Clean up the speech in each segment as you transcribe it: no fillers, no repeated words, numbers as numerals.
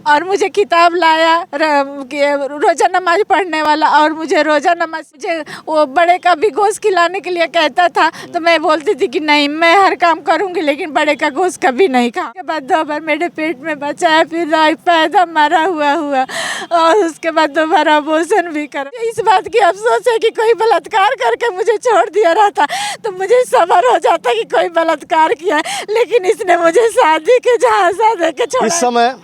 और मुझे किताब लाया रोज़ा नमाज पढ़ने वाला, और मुझे रोज़ा नमाज मुझे वो बड़े का भी गोश्त खिलाने के लिए कहता था, तो मैं बोलती थी कि नहीं मैं हर काम करूँगी लेकिन बड़े का गोश्त कभी नहीं खा। उसके बाद 2 बार मेरे पेट में बच्चा है, फिर पैदा मरा हुआ और उसके बाद दोबारा अबॉर्शन भी कर। इस बात की अफसोस है कि कोई बलात्कार करके मुझे छोड़ दिया रहता तो मुझे सब्र हो जाता कि कोई बलात्कार किया, लेकिन इसने मुझे शादी के झांसा दे के छोड़ा। इस समय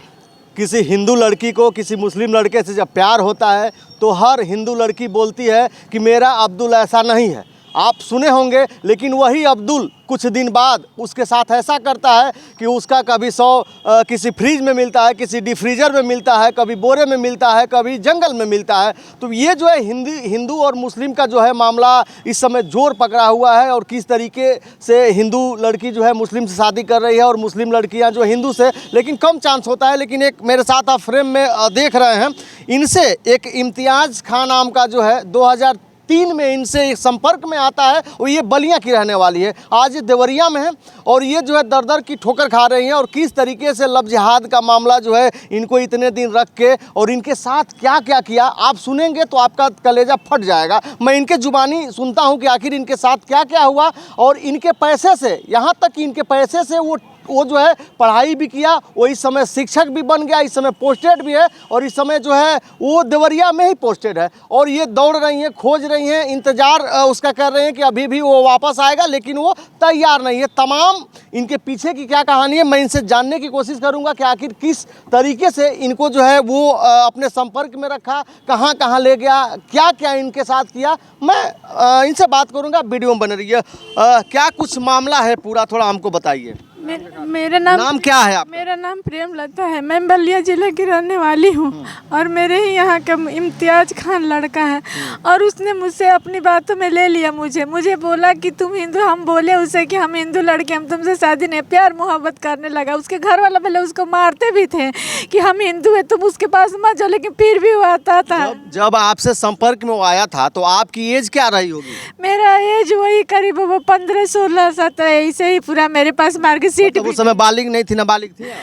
किसी हिंदू लड़की को किसी मुस्लिम लड़के से जब प्यार होता है तो हर हिंदू लड़की बोलती है कि मेरा अब्दुल ऐसा नहीं है। आप सुने होंगे, लेकिन वही अब्दुल कुछ दिन बाद उसके साथ ऐसा करता है कि उसका कभी 100 किसी फ्रिज में मिलता है, किसी डिफ्रीजर में मिलता है, कभी बोरे में मिलता है, कभी जंगल में मिलता है। तो ये जो है हिंदू और मुस्लिम का जो है मामला इस समय जोर पकड़ा हुआ है, और किस तरीके से हिंदू लड़की जो है मुस्लिम से शादी कर रही है और मुस्लिम लड़कियां जो हिंदू से, लेकिन कम चांस होता है। लेकिन एक मेरे साथ आप फ्रेम में देख रहे हैं, इनसे एक इम्तियाज़ खान नाम का जो है 2003 में इनसे एक संपर्क में आता है, और ये बलिया की रहने वाली है, आज ये देवरिया में है, और ये जो है दर दर की ठोकर खा रही हैं। और किस तरीके से लव जिहाद का मामला जो है इनको इतने दिन रख के और इनके साथ क्या क्या किया, आप सुनेंगे तो आपका कलेजा फट जाएगा। मैं इनके जुबानी सुनता हूं कि आखिर इनके साथ क्या क्या हुआ, और इनके पैसे से, यहाँ तक कि इनके पैसे से वो जो है पढ़ाई भी किया, वो इस समय शिक्षक भी बन गया, इस समय पोस्टेड भी है, और इस समय जो है वो देवरिया में ही पोस्टेड है। और ये दौड़ रही हैं, खोज रही हैं, इंतज़ार उसका कर रहे हैं कि अभी भी वो वापस आएगा, लेकिन वो तैयार नहीं है। तमाम इनके पीछे की क्या कहानी है, मैं इनसे जानने की कोशिश करूँगा कि आखिर किस तरीके से इनको जो है वो अपने संपर्क में रखा, कहाँ कहाँ ले गया, क्या क्या इनके साथ किया। मैं इनसे बात करूँगा, वीडियो में बने रहिए। क्या कुछ मामला है पूरा, थोड़ा हमको बताइए। मेरा नाम क्या है आप? मेरा नाम प्रेमलता है, मैं बलिया जिले की रहने वाली हूँ, और मेरे ही यहाँ का इम्तियाज खान लड़का है, और उसने मुझसे अपनी बातों में ले लिया। मुझे बोला कि तुम हिंदू, हम बोले उसे कि हम हिंदू लड़के, हम तुमसे शादी नहीं। प्यार मोहब्बत करने लगा। उसके घर वाला पहले उसको मारते भी थे कि हम हिंदू है, तुम उसके पास मत जाओ, लेकिन फिर भी वो आता था। जब आपसे संपर्क में वो आया था तो आपकी एज क्या रही होगी? मेरा एज वही करीब 15, 16, 17 ऐसे ही पूरा। मेरे पास मार्केट सीट उस समय बालिग नहीं थी, नाबालिग थी आप?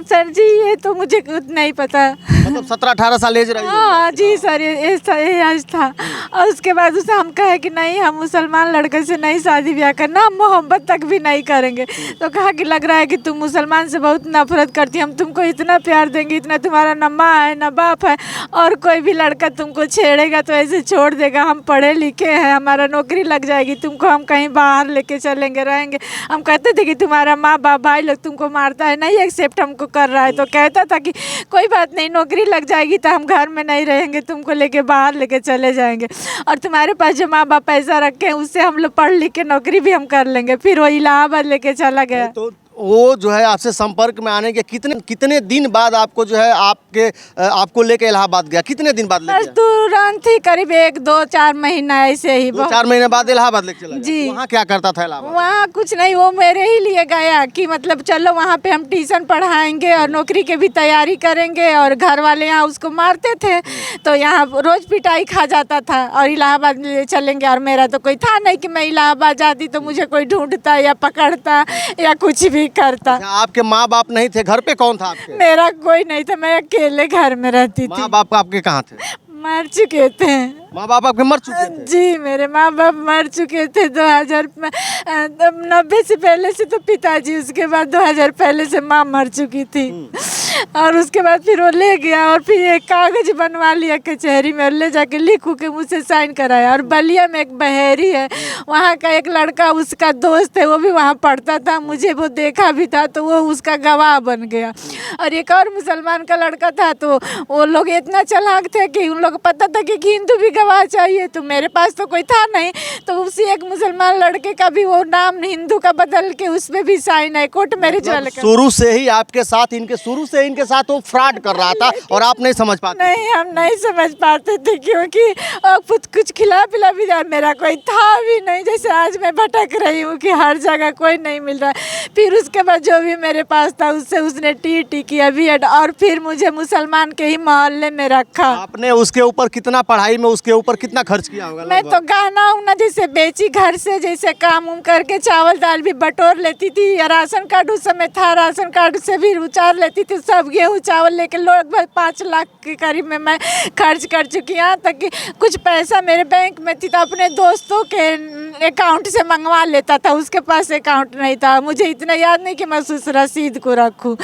सर जी ये तो मुझे नहीं पता, मतलब 17-18 साल एज रही? हाँ जी सर, ये आज था। और उसके बाद उसे हम कहे कि नहीं हम मुसलमान लड़के से नहीं शादी ब्याह करना, हम मोहब्बत तक भी नहीं करेंगे। तो कहा कि लग रहा है कि तुम मुसलमान से बहुत नफरत करती, हम तुमको इतना प्यार देंगे, इतना, तुम्हारा न माँ है न बाप है, और कोई भी लड़का तुमको छेड़ेगा तो ऐसे छोड़ देगा। हम पढ़े लिखे हैं, हमारा नौकरी लग जाएगी, तुमको हम कहीं बाहर लेके चलेंगे, रहेंगे। हम कहते थे कि तुम्हारा माँ बाप भाई लोग तुमको मारता है, नहीं एक्सेप्ट हमको कर रहा है। तो कहता था कि कोई बात नहीं, नौकरी लग जाएगी तो हम घर में नहीं रहेंगे, तुमको लेके बाहर लेके चले जाएंगे, और तुम्हारे पास जो माँ बाप पैसा रखे हैं उससे हम लोग पढ़ लिख के नौकरी भी हम कर लेंगे। फिर वो इलाहाबाद लेके चला गया। तो वो जो है आपसे संपर्क में आने के कितने दिन बाद आपको जो है आपको लेके इलाहाबाद गया? कितने दिन बाद लेके गया? तुरंत ही करीब 1-2-4 महीना ऐसे ही, 2-4 महीने बाद इलाहाबाद लेके चला गया। जी। वहाँ क्या करता था इलाहाबाद? वहाँ कुछ नहीं, वो मेरे ही लिए गया कि मतलब चलो वहाँ पे हम ट्यूशन पढ़ाएंगे और नौकरी के भी तैयारी करेंगे, और घर वाले यहाँ उसको मारते थे तो यहाँ रोज पिटाई खा जाता था, और इलाहाबाद ले चलेंगे। और मेरा तो कोई था नहीं कि मैं इलाहाबाद जाती तो मुझे कोई ढूंढता या पकड़ता या कुछ भी करता। आपके माँ बाप नहीं थे? घर पे कौन था आपके? मेरा कोई नहीं था, मैं अकेले घर में रहती थी। माँ बाप आपके कहाँ थे? मर चुके थे। माँ बाप आपके मर चुके थे? जी मेरे माँ बाप मर चुके थे 2090 से पहले से, तो पिताजी, उसके बाद 2000 पहले से माँ मर चुकी थी। और उसके बाद फिर वो ले गया, और फिर एक कागज बनवा लिया कचहरी में, और ले जाके लिख के मुझसे साइन कराया। और बलिया में एक बहेरी है, वहाँ का एक लड़का उसका दोस्त है, वो भी वहाँ पढ़ता था, मुझे वो देखा भी था, तो वो उसका गवाह बन गया। और एक और मुसलमान का लड़का था, तो वो लोग इतना चालाक थे कि उन लोग को पता था कि हिंदू भी गवाह चाहिए। तो मेरे पास तो कोई था नहीं, तो उसी एक मुसलमान लड़के का भी वो नाम हिंदू का बदल के उसमें भी साइन है, कोर्ट मैरिज वाले का। शुरू से ही आपके साथ इनके साथ वो फ्रॉड कर रहा था, और आप नहीं समझ पाते? नहीं, हम नहीं समझ पाते थे, क्योंकि कुछ खिला पिला भी जाए, मेरा कोई था भी नहीं। जैसे आज मैं भटक रही हूँ कि हर जगह कोई नहीं मिल रहा है। फिर उसके बाद जो भी मेरे पास था उससे उसने टी किया, बीएड, और फिर मुझे मुसलमान के ही मोहल्ले में रखा। आपने उसके ऊपर कितना पढ़ाई में उसके ऊपर कितना खर्च किया होगा? मैं तो गहना उना जैसे बेची, घर से जैसे काम उम करके चावल दाल भी बटोर लेती थी, या राशन कार्ड उस समय था, राशन कार्ड से भी उचार लेती थी। सब गेहूँ चावल लेके लोग 5 लाख के करीब में मैं खर्च कर चुकी। यहाँ तक कि कुछ पैसा मेरे बैंक में थी तो अपने दोस्तों के अकाउंट से मंगवा लेता था, उसके पास अकाउंट नहीं था। मुझे इतना याद नहीं कि मैं उस रसीद को रखूं।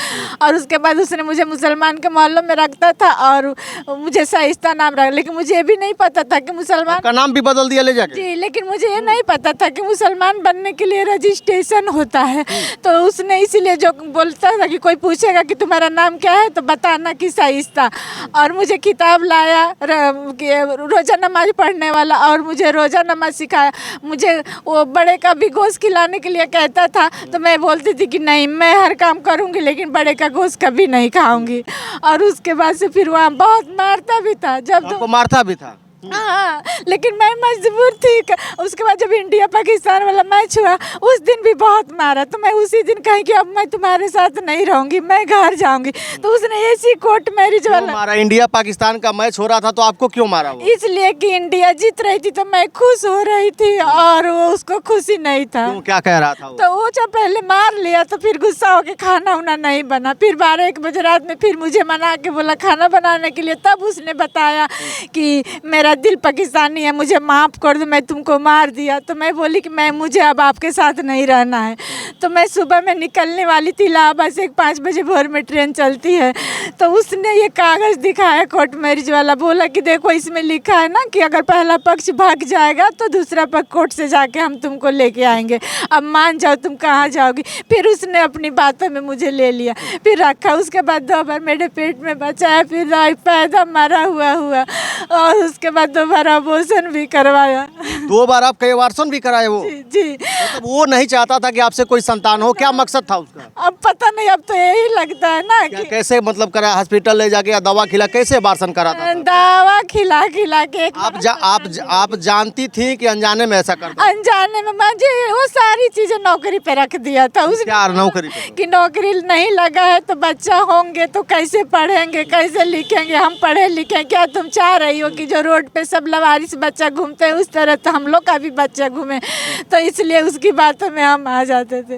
और उसके बाद उसने मुझे मुसलमान के मोहल्लों में रखता था और मुझे शाइस्ता नाम रखा, लेकिन मुझे ये भी नहीं पता था कि मुसलमान का नाम भी बदल दिया ले जाके। जी, लेकिन मुझे ये नहीं पता था कि मुसलमान बनने के लिए रजिस्ट्रेशन होता है। तो उसने इसीलिए जो बोलता था कि कोई पूछेगा कि तुम्हारा नाम क्या है तो बताना कि शाइस्ता। और मुझे किताब लाया रोज़ा नमाज पढ़ने वाला और मुझे रोज़ा नमाज सिखाया। मुझे वो बड़े का भी गोश्त खिलाने के लिए कहता था तो मैं बोलती थी कि नहीं, मैं हर काम करूँगी लेकिन बड़े का गोश्त कभी नहीं खाऊंगी। और उसके बाद से फिर वहाँ बहुत मारता भी था। जब आपको मारता भी था? हाँ, लेकिन मैं मजबूर थी। उसके बाद जब इंडिया पाकिस्तान वाला मैच हुआ उस दिन भी बहुत मारा, तो मैं उसी दिन कही कि अब मैं तुम्हारे साथ नहीं रहूंगी, मैं घर जाऊंगी। तो उसने ऐसी कोर्ट मैरिज वाला मारा। इंडिया पाकिस्तान का मैच हो रहा था तो आपको क्यों मारा वो? इसलिए कि इंडिया जीत रही थी तो मैं खुश हो रही थी और वो उसको खुशी नहीं था। क्यों, क्या कह रहा था वो? तो वो जब पहले मार लिया तो फिर गुस्सा होके खाना उना नहीं बना। फिर 12-1 बजे रात में फिर मुझे मना के बोला खाना बनाने के लिए। तब उसने बताया कि मेरा दिल पाकिस्तानी है, मुझे माफ़ कर दो, मैं तुमको मार दिया। तो मैं बोली कि मुझे अब आपके साथ नहीं रहना है। तो मैं सुबह में निकलने वाली थी इलाहाबाद से, 5 बजे भोर में ट्रेन चलती है। तो उसने ये कागज़ दिखाया कोर्ट मैरिज वाला, बोला कि देखो इसमें लिखा है ना कि अगर पहला पक्ष भाग जाएगा तो दूसरा पक्ष कोर्ट से जाके हम तुमको लेके आएंगे, अब मान जाओ तुम कहाँ जाओगी। फिर उसने अपनी बातों में मुझे ले लिया, फिर रखा। उसके बाद 2 बार मेरे पेट में बचाया, फिर पैदा मरा हुआ और उसके बाद 2 बार अबॉर्शन भी करवाया। 2 बार आप अबॉर्शन भी कराए वो? जी। मतलब वो नहीं चाहता था कि आपसे कोई संतान हो? क्या मकसद था उसका? अब पता नहीं, अब तो यही लगता है ना कि कैसे मतलब करा, हॉस्पिटल ले जाके या दवा खिला, कैसे अबॉर्शन करा था? दवा खिला के आप जानती थी कि अनजाने में ऐसा करता? अनजाने में मुझे वो सारी चीजें नौकरी पे रख दिया था उसने। क्या नौकरी पे? कि नौकरी नहीं लगा है तो बच्चा होंगे तो कैसे पढ़ेंगे, कैसे लिखेंगे, हम पढ़े लिखे। क्या तुम चाह रही हो कि जो रोड पे सब लवारिस बच्चा घूमते हैं उस तरह तो हम लोग का भी बच्चा घूमे? तो इसलिए उसकी बातों में हम आ जाते थे।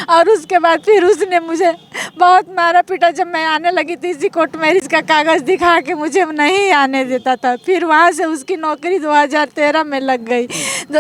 और उसके बाद फिर उसने मुझे बहुत मारा पीटा। जब मैं आने लगी थी इसी कोर्ट मैरिज का कागज़ दिखा के मुझे नहीं आने देता था। फिर वहाँ से उसकी नौकरी 2013 में लग गई।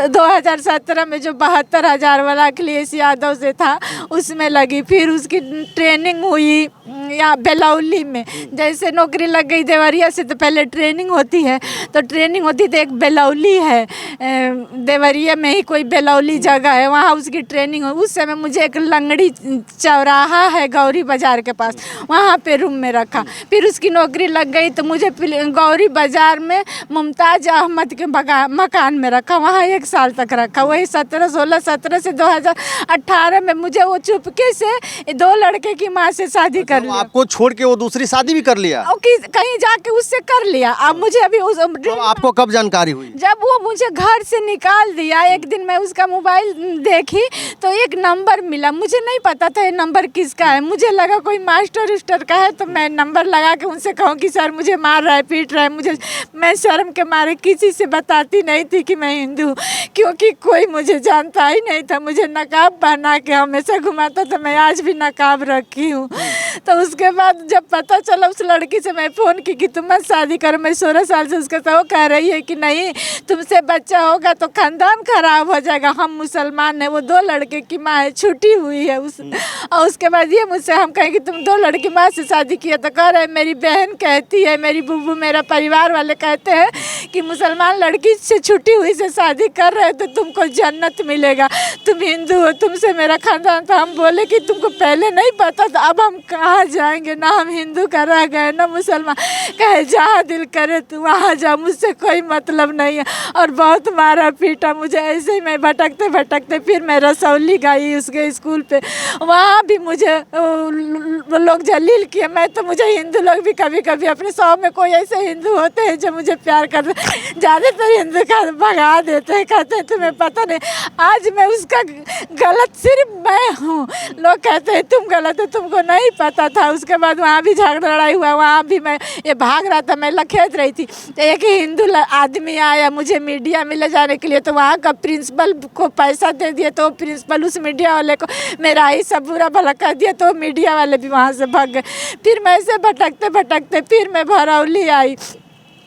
2017 में जो 72,000 वाला अखिलेश यादव से था उसमें लगी। फिर उसकी ट्रेनिंग हुई यहाँ बेलौली में। जैसे नौकरी लग गई देवरिया से तो पहले ट्रेनिंग होती है, तो ट्रेनिंग होती तो एक बेलौली है, देवरिया में ही कोई बेलौली जगह है, वहाँ उसकी ट्रेनिंग हुई। उस समय मुझे एक लंगड़ी चौराहा है गौरी बाजार के पास, वहाँ पे रूम में रखा। फिर उसकी नौकरी लग गई तो मुझे गौरी बाजार में मुमताज़ अहमद के मकान में रखा, वहाँ 1 साल तक रखा। वही 17 से 2018 में मुझे वो चुपके से 2 लड़के की माँ से शादी कर लिया। आपको छोड़ के वो दूसरी शादी भी कर लिया? कहीं जाके उससे कर लिया। अब मुझे अभी तो आपको कब जानकारी हुई? जब वो मुझे घर से निकाल दिया। एक दिन मैं उसका मोबाइल देखी तो एक नंबर मिला, मुझे नहीं पता था ये नंबर किसका है। मुझे लगा कोई मास्टर उस्टर का है, तो मैं नंबर लगा के उनसे कहूँ कि सर मुझे मार रहा है, पीट रहा है। मैं शर्म के मारे किसी से बताती नहीं थी कि मैं हिंदू हूँ, क्योंकि कोई मुझे जानता ही नहीं था। मुझे नकाब पहना के हमेशा घुमाता था, मैं आज भी नकाब रखी हूँ। तो उसके बाद जब पता चला उस लड़की से मैं फ़ोन की कि तुम मत शादी करो, मैं 16 साल से उसके साथ, वो कह रही है कि नहीं तुमसे बच्चा होगा तो ख़ानदान खराब हो जाएगा, हम मुसलमान हैं। वो 2 लड़के की माँ है, छुट्टी हुई है और उसके बाद ये मुझसे हम कहें कि तुम 2 लड़की माँ से शादी किया, तो कह रहे मेरी बहन कहती है, मेरी बुब्बू, मेरा परिवार वाले कहते हैं कि मुसलमान लड़की से छुट्टी हुई से शादी कर रहे हो तो तुमको जन्नत मिलेगा, तुम हिंदू हो, तुमसे मेरा ख़ानदान। तो हम बोले कि तुमको पहले नहीं पता था, अब हम कहाँ जाएंगे, ना हम हिंदू का रह गए ना मुसलमान। कहे जहाँ दिल करे तू वहाँ जा, मुझसे कोई मतलब नहीं है। और बहुत मारा पीटा मुझे। ऐसे ही मैं भटकते भटकते फिर मैं रसौली गई उसके स्कूल पे, वहाँ भी मुझे लोग जलील किए। मैं तो मुझे हिंदू लोग भी कभी कभी अपने 100 में कोई ऐसे हिंदू होते हैं जो मुझे प्यार करते, ज़्यादातर हिंदू का भगा देते हैं, कहते हैं तुम्हें पता नहीं। आज मैं उसका गलत सिर्फ मैं हूँ, लोग कहते हैं तुम गलत हो, तुमको नहीं पता था। उसके बाद वहाँ भी झगड़ा लड़ाई हुआ, वहाँ भी मैं ये भाग रहा था, मैं लखेत रही थी तो एक हिंदू आदमी आया मुझे मीडिया में ले जाने के लिए, तो वहाँ का प्रिंसिपल को पैसा दे दिया, तो प्रिंसिपल उस मीडिया वाले को मेरा ही सब बुरा भला कह दिया, तो मीडिया वाले भी वहाँ से भाग गए। फिर मैं ऐसे भटकते भटकते फिर मैं भरौली आई।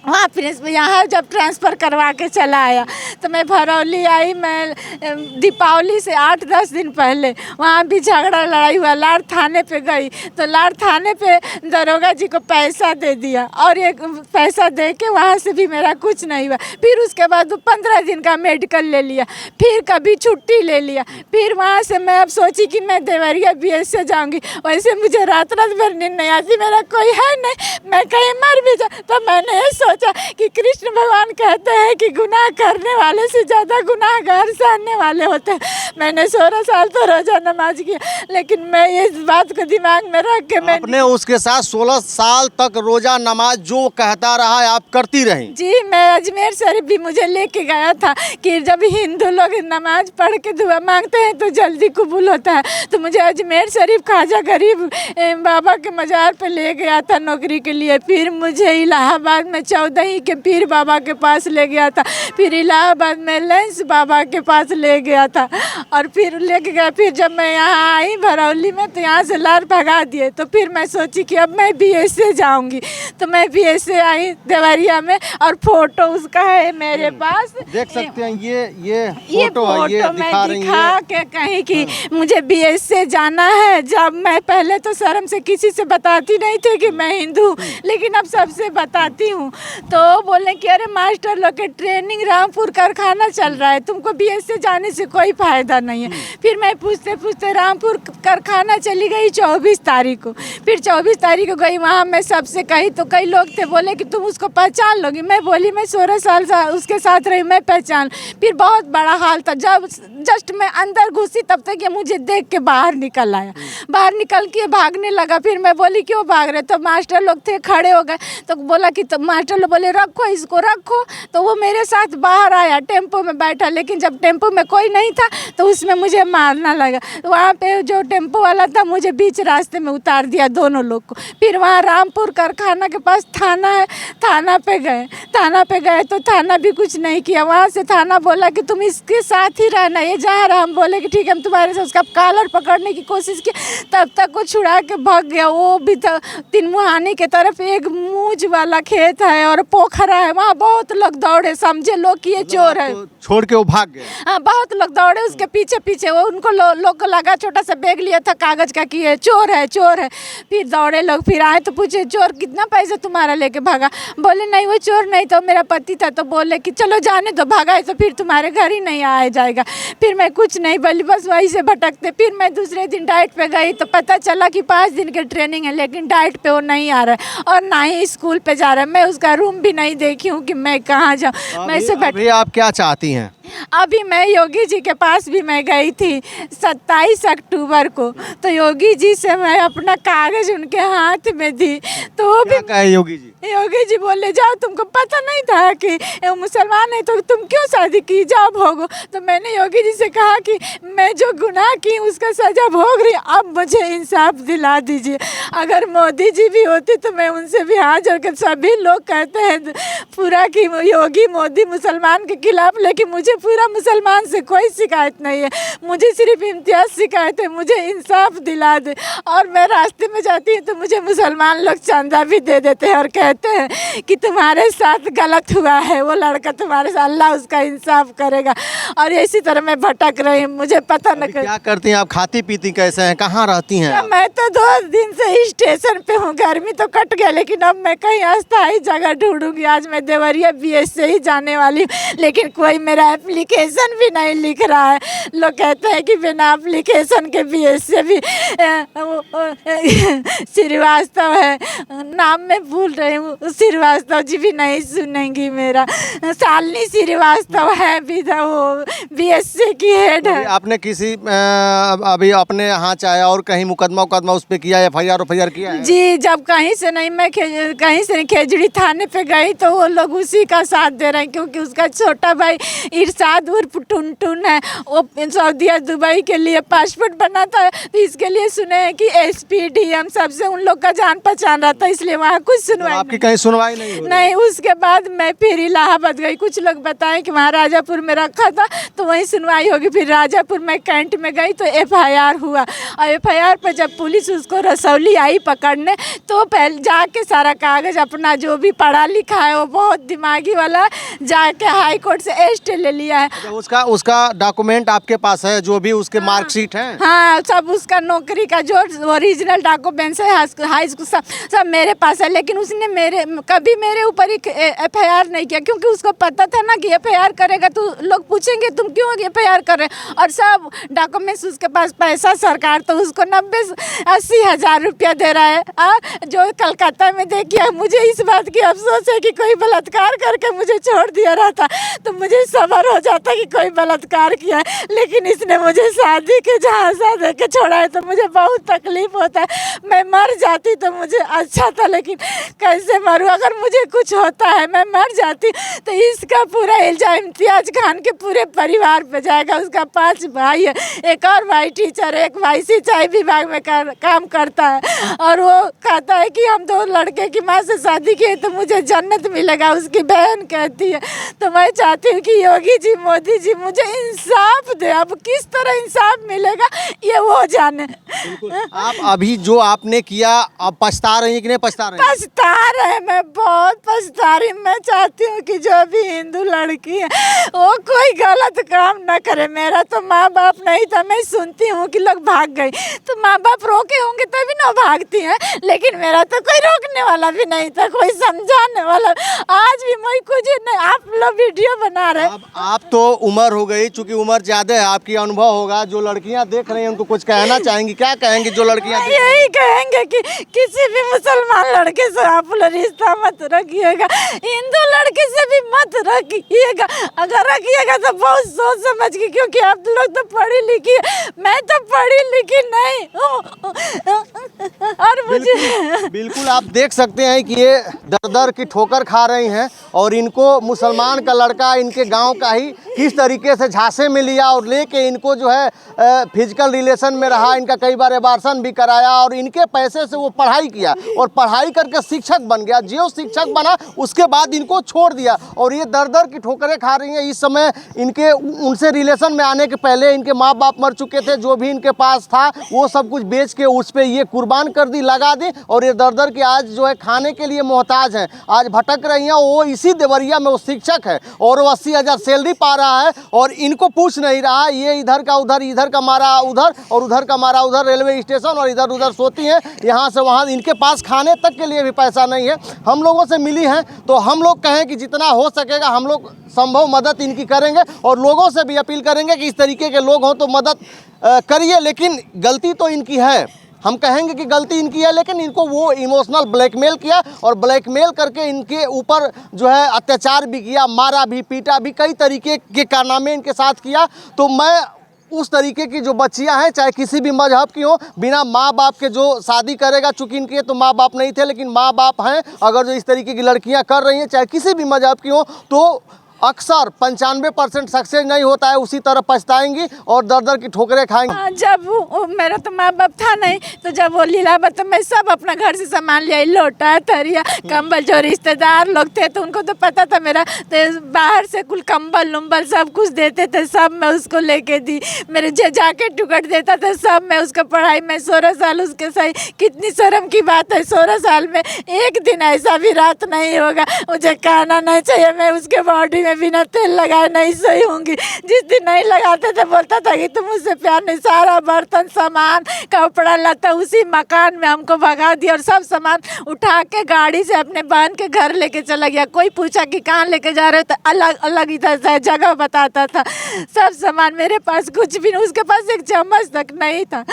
वहाँ प्रिंसिपल यहाँ जब ट्रांसफ़र करवा के चला आया तो मैं भरौली आई। मैं दीपावली से 8-10 दिन पहले वहाँ भी झगड़ा लड़ाई हुआ। लाड़ थाने पे गई तो लाड़ थाने पे दरोगा जी को पैसा दे दिया और एक पैसा दे के वहाँ से भी मेरा कुछ नहीं हुआ। फिर उसके बाद 15 दिन का मेडिकल ले लिया, फिर कभी छुट्टी ले लिया। फिर वहाँ से मैं अब सोची कि मैं देवरिया BS से जाऊँगी। वैसे मुझे रात रात भर नींद नहीं आती, मेरा कोई है नहीं, मैं कहीं मर भी जाऊँ। तो मैंने ये सोचा कि कृष्ण भगवान कहते हैं कि गुनाह करने वाले से ज़्यादा गुनाहगार सहने वाले होते हैं। मैंने 16 साल तो रोज़ा नमाज किया, लेकिन मैं इस बात को दिमाग में रख के आपने उसके साथ 16 साल तक रोज़ा नमाज जो कहता रहा है आप करती रही? जी, मैं अजमेर शरीफ भी मुझे लेके गया था कि जब हिंदू लोग नमाज पढ़ के दुआ मांगते हैं तो जल्दी कबूल होता है। तो मुझे अजमेर शरीफ ख्वाजा गरीब बाबा के मज़ार पे ले गया था नौकरी के लिए। फिर मुझे इलाहाबाद में चौदही के पीर बाबा के पास ले गया था। फिर इलाहाबाद में लेंस बाबा के पास ले गया था और फिर लेके गया। फिर जब मैं यहाँ आई भरौली में तो यहाँ से लार भगा दिए। तो फिर मैं सोची कि अब मैं BS से जाऊँगी। तो मैं BS से आई देवरिया में और फोटो उसका है मेरे पास, देख सकते हैं। ये फोटो है, ये मैं दिखा के कहीं कि मुझे BS से जाना है। जब मैं पहले तो शर्म से किसी से बताती नहीं थी कि मैं हिंदू, लेकिन अब सबसे बताती हूँ। तो बोले कि अरे मास्टर लोग के ट्रेनिंग रामपुर कारखाना चल रहा है, तुमको BS से जाने से कोई फ़ायदा नहीं है। फिर मैं पूछते पूछते रामपुर कारखाना चली गई 24 तारीख को। फिर 24 तारीख को गई वहाँ, मैं सबसे कही तो कई लोग थे बोले कि तुम उसको पहचान लोगी। मैं बोली मैं 16 साल उसके साथ रही, मैं पहचान। फिर बहुत बड़ा हाल था। जब जस्ट मैं अंदर घुसी तब तक ये मुझे देख के बाहर निकल आया। बाहर निकल के भागने लगा। फिर मैं बोली क्यों भाग रहे? तो मास्टर लोग थे खड़े हो गए। तो बोला कि तो मास्टर लोग बोले रखो इसको रखो। तो वो मेरे साथ बाहर आया, टेम्पो में बैठा। लेकिन जब टेम्पो में कोई नहीं था तो उसमें मुझे मारना लगा। तो वहाँ पे जो टेम्पो वाला था मुझे बीच रास्ते में उतार दिया दोनों लोग को। फिर वहाँ रामपुर कारखाना के पास थाना है, थाना पे गए तो थाना भी कुछ नहीं किया। वहाँ से थाना बोला कि तुम इसके साथ ही रहना, ये जहाँ रहा। हम बोले कि ठीक है हम तुम्हारे साथ। उसका कॉलर पकड़ने की कोशिश की, तब तक वो छुड़ा के भाग गया। वो भी तिनमुहानी के तरफ एक मूंज वाला खेत है और पोखरा है, वहाँ बहुत लोग दौड़े, समझे लोग कि ये चोर है। छोड़ के वो भाग गए? हाँ, बहुत लोग दौड़े उसके पीछे पीछे। वो उनको लोग को लगा, छोटा सा बैग लिया था कागज का कि ये चोर है चोर है। फिर दौड़े लोग, फिर आए तो पूछे चोर कितना पैसा तुम्हारा लेके भागा? बोले नहीं वो चोर नहीं तो मेरा पति था। तो बोले कि चलो जाने दो, भागा तो फिर तुम्हारे घर ही नहीं आया जाएगा। फिर मैं कुछ नहीं बोली, बस वहीं से भटकते। फिर मैं दूसरे दिन डाइट पे गई तो पता चला कि 5 दिन की ट्रेनिंग है, लेकिन डाइट पे वो नहीं आ रहा है और ना ही स्कूल पे जा रहा है। मैं उसका रूम भी नहीं देखी हूँ कि मैं कहाँ जाऊँ। मैं से अभी आप क्या चाहती हैं? अभी मैं योगी जी के पास भी मैं गई थी 27 अक्टूबर को। तो योगी जी से मैं अपना कागज उनके हाथ में दी तो वो भी कहे योगी जी बोले जाओ, तुमको पता नहीं था कि वो मुसलमान है तो तुम क्यों शादी की, जाओ भोगो। तो मैंने योगी जी से कहा कि मैं जो गुनाह की उसका सजा भोग रही, अब मुझे इंसाफ दिला दीजिए। अगर मोदी जी भी होती तो मैं उनसे भी हाथ जोड़ कर, सभी लोग कहते हैं पूरा कि योगी मोदी मुसलमान के खिलाफ, लेकिन मुझे पूरा मुसलमान से कोई शिकायत नहीं है, मुझे सिर्फ इम्तियाज शिकायत है। मुझे इंसाफ दिला दे। और मैं रास्ते में जाती हूँ तो मुझे मुसलमान लोग चंदा भी दे देते हैं और कहते हैं कि तुम्हारे साथ गलत हुआ है, वो लड़का तुम्हारे साथ, अल्लाह उसका इंसाफ करेगा। और इसी तरह मैं भटक रही हूँ, मुझे पता न क्या करती हैं आप? खाती पीती कैसे हैं? कहाँ रहती हैं? मैं तो 2 दिन से ही स्टेशन पे हूँ। गर्मी तो कट गया, लेकिन अब मैं कहीं अस्थायी जगह ढूंढूंगी। आज मैं देवरिया BS से ही जाने वाली हूँ, लेकिन कोई मेरा एप्लीकेशन भी नहीं लिख रहा है। लोग कहते हैं कि बिना एप्लीकेशन के BS से भी श्रीवास्तव है, नाम मैं भूल रही हूँ, श्रीवास्तव जी भी नहीं सुनेंगी मेरा। शालिनी श्रीवास्तव है भी, वो BS की हेड है। आपने किसी अभी अपने यहाँ चाहे और कहीं मुकदमा उस पे किया, FIR किया है? जी, जब कहीं से नहीं, मैं कहीं से खेजड़ी थाने पे गई तो वो लोग उसी का साथ दे रहे हैं, क्योंकि उसका छोटा भाई इरशाद उर्फ टुनटुन है, वो सऊदीया दुबई के लिए पासपोर्ट बनाता है, तो इसके लिए सुने हैं कि एसपी डीएम सबसे उन लोग का जान पहचान रहता है, इसलिए वहाँ कुछ सुनवाई आपकी कहीं सुनवाई नहीं हो रही? नहीं। उसके बाद मैं फिर इलाहाबाद गई, कुछ लोग बताएं कि वहाँ राजापुर में रखा था तो वहीं सुनवाई होगी। फिर राजापुर में कैंट में गई तो एफआईआर हुआ, और एफआईआर पर जब पुलिस उसको रसौली आई पकड़ने तो पहले जाके सारा कागज अपना जो भी पढ़ा लिखा है, वो बहुत दिमागी वाला, जाके हाई कोर्ट से एस्टे ले लिया है। अच्छा, उसका डॉक्यूमेंट आपके पास है, जो भी उसके मार्कशीट हैं? हाँ, सब उसका नौकरी का जो ओरिजिनल डॉक्यूमेंट्स है, हाई स्कूल सब मेरे पास है। लेकिन उसने कभी मेरे ऊपर एफआईआर नहीं किया, क्योंकि उसको पता था ना कि एफआईआर करेगा तो लोग पूछेंगे तुम क्यों एफआईआर कर रहे हैं, और सब डॉक्यूमेंट्स उसके पास, पैसा सरकार तो उसको 90-80 हज़ार रुपया दे रहा है। और जो कलकत्ता में देखिए, मुझे इस बात की अफसोस है कि कोई बलात्कार करके मुझे छोड़ दिया रहता तो मुझे सबर हो जाता कि कोई बलात्कार किया है, लेकिन इसने मुझे शादी के झांसा दे के छोड़ा है, तो मुझे बहुत तकलीफ होता है। मैं मर जाती तो मुझे अच्छा था, लेकिन कैसे मरूँ? अगर मुझे कुछ होता है, मैं मर जाती, तो इसका पूरा इल्जाम इम्तियाज खान के पूरे परिवार पे जाएगा। उसका 5 भाई है, एक और भाई टीचर है, एक भाई सिंचाई विभाग में काम करता है, और वो कहता है कि हम 2 लड़के की माँ से शादी किए तो मुझे जन्नत मिलेगा, उसकी बहन कहती है। तो मैं चाहती हूँ कि योगी जी, मोदी जी मुझे इंसाफ दे। अब किस तरह इंसाफ मिलेगा ये वो जाने। आप अभी जो आपने किया, अब पछता रही हैं कि नहीं पछता रही? पछता रहे, मैं बहुत पछता रही। मैं चाहती हूँ कि जो भी हिंदू लड़की है वो कोई गलत काम न करे। मेरा तो माँ बाप नहीं था, मैं सुनती हूँ कि लोग भाग गए, तो माँ बाप रोके होंगे तभी ना भागती हैं, लेकिन मेरा तो कोई रोकने वाला भी नहीं था, कोई समझाने वाला। आज भी मैं कुछ नहीं, आप लोग वीडियो बना रहे। अब आप तो उम्र हो गई, चूंकि उम्र ज्यादा है, आपकी अनुभव होगा, जो लड़कियां देख रही हैं उनको कुछ कहना चाहेंगी? क्या कहेंगे जो लड़कियां देख रही हैं? यही कहेंगे कि किसी भी मुसलमान लड़के से आप लोग रिश्ता मत रखिएगा, हिंदू लड़के से भी मत रखिएगा। अगर रखिएगा तो बहुत सोच समझ के, क्योंकि आप लोग तो पढ़ी लिखी, मैं तो पढ़ी लिखी नहीं हूँ। और मुझे बिल्कुल आप देख सकते हैं कि ये दर की ठोकर खा रही हैं, और इनको मुसलमान का लड़का इनके गांव का ही किस तरीके से झांसे में लिया और लेके इनको जो है फिजिकल रिलेशन में रहा, इनका कई बार एबार्सन भी कराया, और इनके पैसे से वो पढ़ाई किया, और पढ़ाई करके शिक्षक बन गया। जो शिक्षक बना उसके बाद इनको छोड़ दिया, और ये दर की ठोकरें खा रही हैं। इस समय इनके उनसे रिलेशन में आने के पहले इनके माँ बाप मर चुके थे, जो भी इनके पास था वो सब कुछ बेच के उस पर ये कुर्बान कर दी, लगा दी, और ये दर की आज जो है खाने के लिए मोहताज हैं, आज भटक रही हैं। वो इसी देवरिया में वो शिक्षक है, और वो 80,000 सैलरी पा रहा है, और इनको पूछ नहीं रहा। ये इधर का उधर, इधर का मारा उधर, और उधर का मारा उधर रेलवे स्टेशन, और इधर उधर सोती हैं, यहाँ से वहाँ। इनके पास खाने तक के लिए भी पैसा नहीं है। हम लोगों से मिली हैं तो हम लोग कहें कि जितना हो सकेगा हम लोग संभव मदद इनकी करेंगे, और लोगों से भी अपील करेंगे कि इस तरीके के लोग हों तो मदद करिए। लेकिन गलती तो इनकी है, हम कहेंगे कि गलती इनकी है, लेकिन इनको वो इमोशनल ब्लैकमेल किया, और ब्लैकमेल करके इनके ऊपर जो है अत्याचार भी किया, मारा भी, पीटा भी, कई तरीके के कारनामे इनके साथ किया। तो मैं उस तरीके की जो बच्चियां हैं, चाहे किसी भी मजहब की हो, बिना माँ बाप के जो शादी करेगा, चूँकि इनके तो माँ बाप नहीं थे लेकिन माँ बाप हैं, अगर जो इस तरीके की लड़कियां कर रही हैं, चाहे किसी भी मजहब की हो, तो अक्सर 95% सक्सेस नहीं होता है, उसी तरह पछताएंगी और दर की ठोकरें खाएंगी। जब मेरा तो माँ बाप था नहीं, तो जब वो लीलावत, तो मैं सब अपना घर से सामान ले आई, लोटा थरिया कंबल, जो रिश्तेदार लोग थे तो उनको तो पता था मेरा, तो बाहर से कुल कंबल उम्बल सब कुछ देते थे, सब मैं उसको लेके दी। मेरे जैकेट टुकट देता था, सब मैं उसका पढ़ाई में 16 साल उसके सही। कितनी शर्म की बात है, 16 साल में एक दिन ऐसा भी रात नहीं होगा मुझे कहना नहीं चाहिए मैं उसके बॉडी में बिना तेल लगाए नहीं सोई होंगी। जिस दिन नहीं लगाते थे बोलता था कि तुम मुझसे प्यार नहीं। सारा बर्तन सामान कपड़ा लता उसी मकान में हमको भगा दिया, और सब सामान उठा के गाड़ी से अपने बहन के घर लेके चला गया। कोई पूछा कि कहाँ लेके जा रहे हो, तो अलग अलग इधर से जगह बताता था। सब सामान मेरे पास कुछ भी नहीं, उसके पास एक चम्मच तक नहीं था।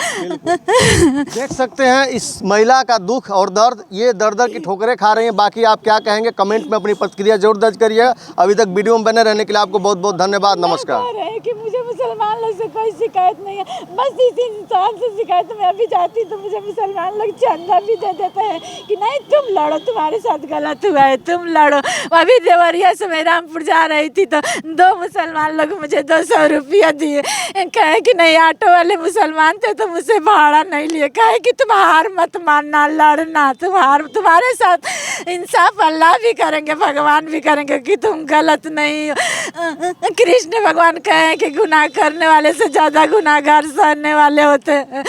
देख सकते हैं इस महिला का दुख और दर्द, ये दर की ठोकरें खा रही हैं। बाकी आप क्या कहेंगे कमेंट में अपनी प्रतिक्रिया जरूर दर्ज करिएगा। अभी तक वीडियो वीडियो में बने रहने के लिए आपको बहुत बहुत धन्यवाद। नमस्कार। कह रहे हैं कि मुझे मुसलमान लोग से कोई शिकायत नहीं है, बस इस इंसान से शिकायत। मैं अभी जाती तो मुझे मुसलमान लोग चंदा भी दे देते हैं कि नहीं तुम लड़ो, तुम्हारे साथ गलत हुआ है, तुम लड़ो। अभी देवरिया से मैं रामपुर जा रही थी तो 2 मुसलमान लोग मुझे 200 रुपया दिए। कहे कि नहीं ऑटो वाले मुसलमान थे तो मुझसे भाड़ा नहीं लिए। कहे कि तुम हार मत मानना, लड़ना, तुम्हारे साथ इंसाफ अल्लाह भी करेंगे, भगवान भी करेंगे कि तुम गलत नहीं हो। कृष्ण भगवान कहे कि गुनाह करने वाले से ज़्यादा गुनाहगार सहने वाले होते हैं।